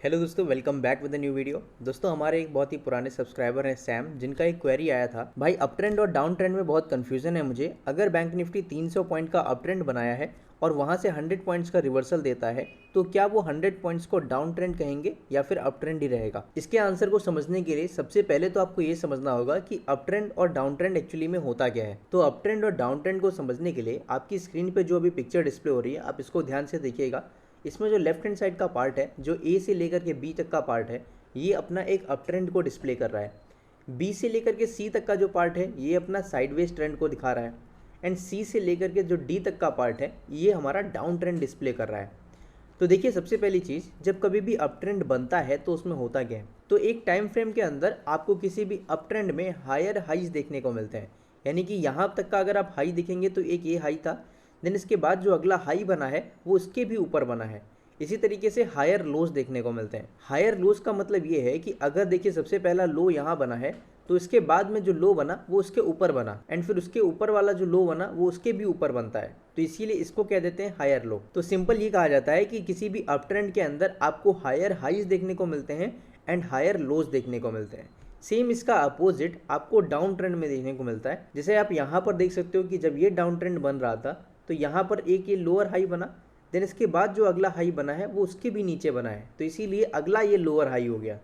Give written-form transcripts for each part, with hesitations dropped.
Hello दोस्तों, welcome back with the new video. दोस्तों, हमारे एक बहुत ही पुराने सब्सक्राइबर हैं सैम, जिनका एक क्वेरी आया था, भाई अप ट्रेंड और डाउन ट्रेंड में बहुत कंफ्यूजन है मुझे। अगर बैंक निफ्टी 300 पॉइंट का अप ट्रेंड बनाया है और वहां से 100 पॉइंट्स का रिवर्सल देता है, तो क्या वो 100 पॉइंट्स को डाउन ट्रेंड कहेंगे या फिर अप ट्रेंड ही रहेगा? इसके आंसर को समझने के लिए सबसे पहले तो आपको ये समझना होगा कि अप ट्रेंड और डाउन ट्रेंड एक्चुअली में होता क्या है। तो अप ट्रेंड और डाउन ट्रेंड को समझने के लिए आपकी स्क्रीन पे जो अभी पिक्चर डिस्प्ले हो रही है, आप इसको ध्यान से देखिएगा। इसमें जो लेफ्ट हैंड साइड का पार्ट है, जो ए से लेकर के बी तक का पार्ट है, ये अपना एक अप ट्रेंड को डिस्प्ले कर रहा है। बी से लेकर के सी तक का जो पार्ट है, ये अपना साइडवेज ट्रेंड को दिखा रहा है। एंड सी से लेकर के जो डी तक का पार्ट है, ये हमारा डाउन ट्रेंड डिस्प्ले कर रहा है। तो देखिए, सबसे पहली चीज़, जब कभी भी अप ट्रेंड बनता है तो उसमें होता क्या है, तो एक टाइम फ्रेम के अंदर आपको किसी भी अप ट्रेंड में हायर हाइज देखने को मिलते हैं। यानी कि यहाँ तक का अगर आप हाई दिखेंगे तो एक ये हाई था, देन इसके बाद जो अगला हाई बना है वो उसके भी ऊपर बना है। इसी तरीके से हायर लोज देखने को मिलते हैं। हायर लोज का मतलब ये है कि अगर देखिए सबसे पहला लो यहाँ बना है, तो इसके बाद में जो लो बना वो उसके ऊपर बना, एंड फिर उसके ऊपर वाला जो लो बना वो उसके भी ऊपर बनता है। तो इसीलिए इसको कह देते हैं हायर लो। तो सिंपल ये कहा जाता है कि किसी भी अप ट्रेंड के अंदर आपको हायर हाइज देखने को मिलते हैं एंड हायर लोज देखने को मिलते हैं। सेम इसका अपोजिट आपको डाउन ट्रेंड में देखने को मिलता है। जैसे आप यहाँ पर देख सकते हो कि जब ये डाउन ट्रेंड बन रहा था, तो यहाँ पर एक ये लोअर हाई बना, देन इसके बाद जो अगला हाई बना है वो उसके भी नीचे बना है, तो इसीलिए अगला ये लोअर हाई हो गया।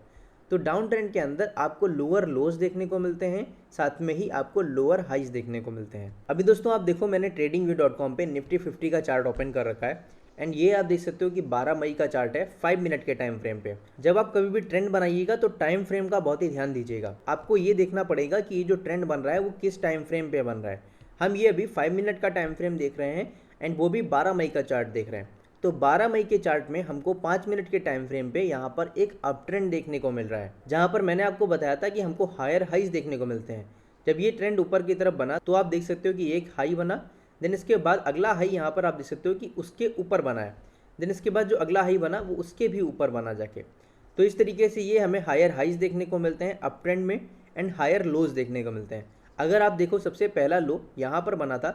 तो डाउन ट्रेंड के अंदर आपको लोअर लोज देखने को मिलते हैं, साथ में ही आपको लोअर हाइज देखने को मिलते हैं। अभी दोस्तों आप देखो, मैंने tradingview.com पे निफ्टी 50 का चार्ट ओपन कर रखा है, एंड ये आप देख सकते हो कि 12 मई का चार्ट है 5 मिनट के टाइम फ्रेम पे। जब आप कभी भी ट्रेंड बनाइएगा तो टाइम फ्रेम का बहुत ही ध्यान दीजिएगा। आपको ये देखना पड़ेगा कि ये जो ट्रेंड बन रहा है वो किस टाइम फ्रेम पे बन रहा है। हम ये अभी 5 मिनट का टाइम फ्रेम देख रहे हैं, एंड वो भी 12 मई का चार्ट देख रहे हैं। तो 12 मई के चार्ट में हमको 5 मिनट के टाइम फ्रेम पे यहाँ पर एक अप ट्रेंड देखने को मिल रहा है, जहाँ पर मैंने आपको बताया था कि हमको हायर हाइज देखने को मिलते हैं। जब ये ट्रेंड ऊपर की तरफ बना तो आप देख सकते हो कि एक हाई बना, देन इसके बाद अगला हाई यहाँ पर आप देख सकते हो कि उसके ऊपर बना है, देन इसके बाद जो अगला हाई बना वो उसके भी ऊपर बना जाके। तो इस तरीके से ये हमें हायर हाइज देखने को मिलते हैं अप ट्रेंड में, एंड हायर लोज देखने को मिलते हैं। अगर आप देखो, सबसे पहला लो यहाँ पर बना था,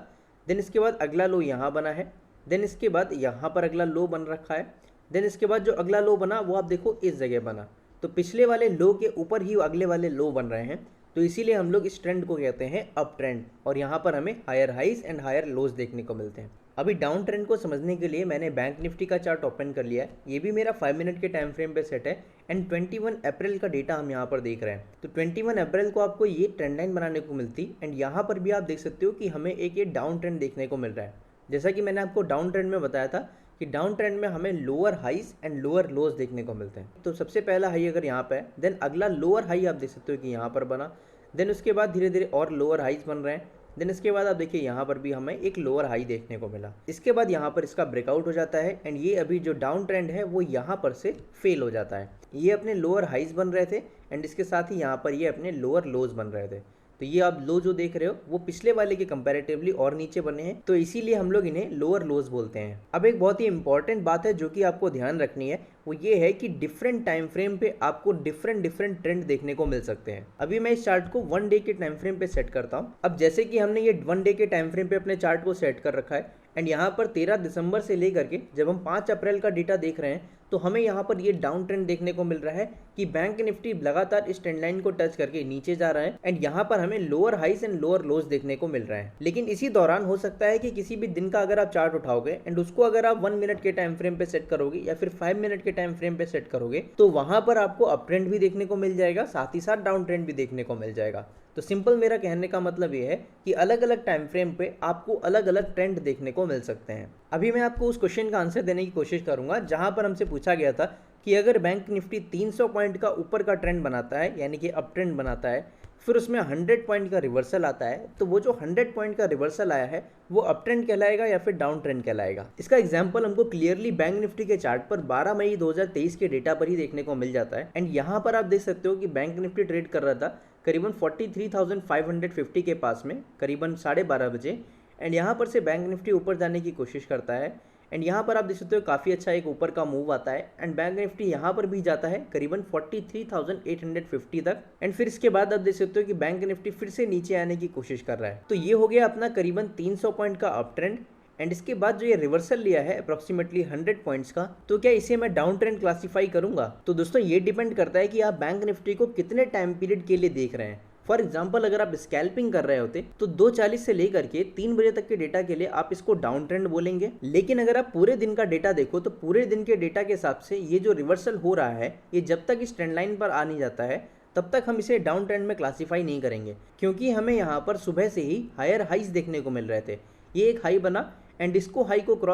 देन इसके बाद अगला लो यहाँ बना है, देन इसके बाद यहाँ पर अगला लो बन रखा है, देन इसके बाद जो अगला लो बना वो आप देखो इस जगह बना। तो पिछले वाले लो के ऊपर ही अगले वाले लो बन रहे हैं, तो इसीलिए हम लोग इस ट्रेंड को कहते हैं अप ट्रेंड, और यहाँ पर हमें higher highs and higher lows देखने को मिलते हैं। अभी डाउन ट्रेंड को समझने के लिए मैंने बैंक निफ्टी का चार्ट ओपन कर लिया है। ये भी मेरा 5 मिनट के टाइम फ्रेम पे सेट है, एंड 21 अप्रैल का डेटा हम यहाँ पर देख रहे हैं। तो 21 अप्रैल को आपको ये ट्रेंड लाइन बनाने को मिलती, एंड यहाँ पर भी आप देख सकते हो कि हमें एक ये डाउन ट्रेंड देखने को मिल रहा है। जैसा कि मैंने आपको डाउन ट्रेंड में बताया था कि डाउन ट्रेंड में हमें lower highs and lower lows देखने को मिलते हैं। तो सबसे पहला हाई अगर यहाँ पे है, देन अगला लोअर हाई आप देख सकते हो कि यहाँ पर बना, देन उसके बाद धीरे धीरे और लोअर हाइज बन रहे हैं, देन इसके बाद आप देखिए यहाँ पर भी हमें एक लोअर हाई देखने को मिला। इसके बाद यहाँ पर इसका ब्रेकआउट हो जाता है, एंड ये अभी जो डाउन ट्रेंड है वो यहाँ पर से फेल हो जाता है। ये अपने लोअर हाइज बन रहे थे, एंड इसके साथ ही यहाँ पर ये अपने लोअर लोज बन रहे थे। तो ये आप लो जो देख रहे हो वो पिछले वाले के कंपैरेटिवली और नीचे बने हैं, तो इसीलिए हम लोग इन्हें लोअर लोज बोलते हैं। अब एक बहुत ही इंपॉर्टेंट बात है जो कि आपको ध्यान रखनी है, वो ये है कि डिफरेंट टाइम फ्रेम पे आपको डिफरेंट ट्रेंड देखने को मिल सकते हैं। अभी मैं इस चार्ट को 1 डे के टाइम फ्रेम पे सेट करता हूँ। अब जैसे कि हमने ये 1 डे के टाइम फ्रेम पे अपने चार्ट को सेट कर रखा है, एंड यहाँ पर 13 दिसंबर से लेकर के जब हम 5 अप्रैल का डेटा देख रहे हैं, तो हमें यहाँ पर ये डाउन ट्रेंड देखने को मिल रहा है कि बैंक निफ्टी लगातार इस ट्रेंड लाइन को टच करके नीचे जा रहा है, एंड यहाँ पर हमें lower highs and lower lows देखने को मिल रहा है। लेकिन इसी दौरान हो सकता है कि किसी भी दिन का अगर आप चार्ट उठाओगे एंड उसको अगर आप 1 मिनट के टाइम फ्रेम पे सेट करोगे या फिर 5 मिनट के टाइम फ्रेम पे सेट करोगे, तो वहां पर आपको अप ट्रेंड भी देखने को मिल जाएगा, साथ ही साथ डाउन ट्रेंड भी देखने को मिल जाएगा। तो सिंपल मेरा कहने का मतलब ये है कि अलग अलग टाइम फ्रेम पे आपको अलग अलग ट्रेंड देखने को मिल सकते हैं। अभी मैं आपको उस क्वेश्चन का आंसर देने की कोशिश करूंगा जहां पर हमसे पूछा गया था कि अगर बैंक निफ्टी 300 पॉइंट का ऊपर का ट्रेंड बनाता है, यानी कि अप ट्रेंड बनाता है, फिर उसमें 100 पॉइंट का रिवर्सल आता है, तो वो जो 100 पॉइंट का रिवर्सल आया है वो अप ट्रेंड कहलाएगा या फिर डाउन ट्रेंड कहलाएगा। इसका एग्जांपल हमको क्लियरली बैंक निफ्टी के चार्ट पर 12 मई 2023 के डेटा पर ही देखने को मिल जाता है, एंड यहाँ पर आप देख सकते हो कि बैंक निफ्टी ट्रेड कर रहा था करीबन 43,550 के पास में, करीबन 12:30 बजे, एंड यहाँ पर से बैंक निफ्टी ऊपर जाने की कोशिश करता है, एंड यहाँ पर आप देख सकते हो काफ़ी अच्छा एक ऊपर का मूव आता है, एंड बैंक निफ्टी यहाँ पर भी जाता है करीबन 43,850 तक, एंड फिर इसके बाद आप देख सकते हो कि बैंक निफ्टी फिर से नीचे आने की कोशिश कर रहा है। तो ये हो गया अपना करीबन 300 पॉइंट का अप ट्रेंड, एंड इसके बाद जो ये रिवर्सल लिया है अप्रोक्सीमेटली 100 पॉइंट्स का, तो क्या इसे मैं डाउन ट्रेंड क्लासीफाई करूंगा? तो दोस्तों ये डिपेंड करता है कि आप बैंक निफ्टी को कितने टाइम पीरियड के लिए देख रहे हैं। फॉर एग्जाम्पल अगर आप स्कैल्पिंग कर रहे होते तो 2:40 से लेकर के 3 बजे तक के डेटा के लिए आप इसको डाउन ट्रेंड बोलेंगे। लेकिन अगर आप पूरे दिन का डेटा देखो तो पूरे दिन के डेटा के हिसाब से ये जो रिवर्सल हो रहा है, ये जब तक इस ट्रेंड लाइन पर आ नहीं जाता है तब तक हम इसे डाउन ट्रेंड में क्लासीफाई नहीं करेंगे, क्योंकि हमें यहाँ पर सुबह से ही हायर हाइज देखने को मिल रहे थे। ये एक हाई बना एंड इसको हाई को क्रॉस